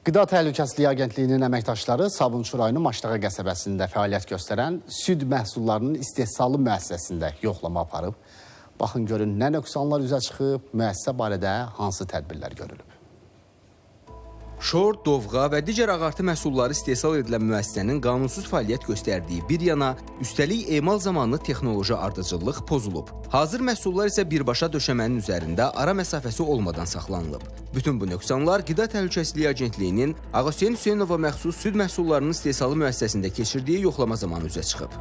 Qida Təhlükəsizliyi Agentliyinin əməkdaşları Sabunçu rayonu Maştağa qəsəbəsində fəaliyyət göstərən süd məhsullarının istehsalı müəssisəsində yoxlama aparıb. Baxın görün nə nöqsanlar üzə çıxıb, müəssisə barədə hansı tədbirlər görülüb. Şor, dovğa və digər ağartı məhsulları istehsal edilən müəssisənin qanunsuz fəaliyyət göstərdiyi bir yana, üstəlik emal zamanı texnoloji ardıcıllıq pozulub. Hazır məhsullar isə birbaşa döşəmənin üzərində ara məsafəsi olmadan saxlanılıb. Bütün bu nöqsanlar Qida Təhlükəsizliyi Agentliyinin Ağaseyn Hüseynova məxsus süd məhsullarının istehsalı müəssisəsində keçirdiyi yoxlama zamanı üzə çıxıb.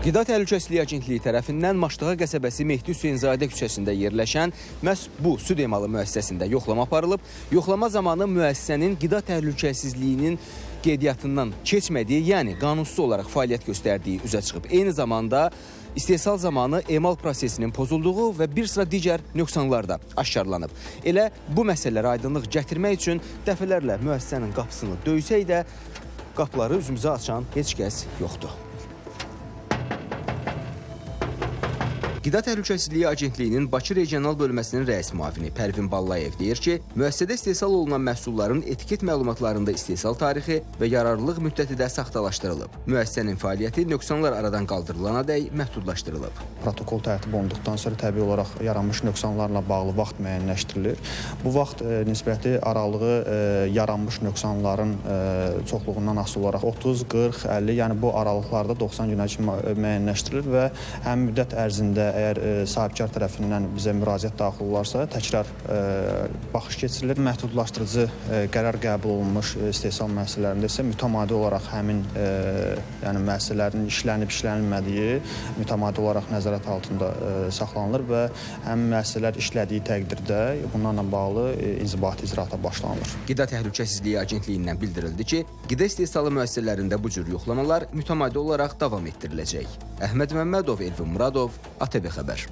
Qida Təhlükəsizliyi Agentliyi tərəfindən Maştağa qəsəbəsi Mehdi Hüseynzadə küçəsində yerləşən məhz bu süd emalı müəssisəsində yoxlama aparılıb. Yoxlama zamanı müəssisənin qida təhlükəsizliyinin qeydiyyatından keçmədiyi, yəni qanunsuz olaraq fəaliyyət göstərdiyi üzə çıxıb. Eyni zamanda istehsal zamanı emal prosesinin pozulduğu və bir sıra digər nöqsanlar da aşkarlanıb. Elə bu məsələlərə aydınlıq gətirmək üçün dəfələrlə müəssisənin qapısını döysək də qapıları üzümüzə açan heç kəs yoxdur. Qida Təhlükəsizliyi Agentliyinin Bakı Regional Bölməsinin rəis müavini Pərvin Ballayev deyir ki, müəssisədə istehsal olunan məhsulların etiket məlumatlarında istehsal tarixi və yararlılıq müddəti də saxtalaşdırılıb. Müəssisənin fəaliyyəti nöqsanlar aradan qaldırılana dək məhdudlaşdırılıb. Protokol tərtib olunduqdan sonra təbii olaraq yaranmış nöqsanlarla bağlı vaxt müəyyənləşdirilir. Bu vaxt nisbəti aralığı yaranmış nöqsanların çoxluğundan asılı olaraq 30, 40, 50, yəni bu aralıqlarda 90 günə kimi müəyyənləşdirilir və həmin müddət ərzində əgər sahibkar tərəfindən bizə müraciət daxil olarsa, təkrar baxış keçirilir. Məhdudlaşdırıcı qərar qəbul olunmuş istehsal müəssisələrində isə mütəmadi olaraq həmin yəni müəssisələrin işlənib-işlənilmədiyi mütəmadi olaraq nəzarət altında saxlanılır və həmin müəssisələr işlədiyi təqdirdə bunlarla bağlı inzibati icraata başlanılır. Qida Təhlükəsizliyi Agentliyindən bildirildi ki, qida istehsalı müəssisələrində bu cür yoxlamalar mütəmadi olaraq davam etdiriləcək. Əhməd Məmmədov, Elvin Muradov, ATV Xəbər.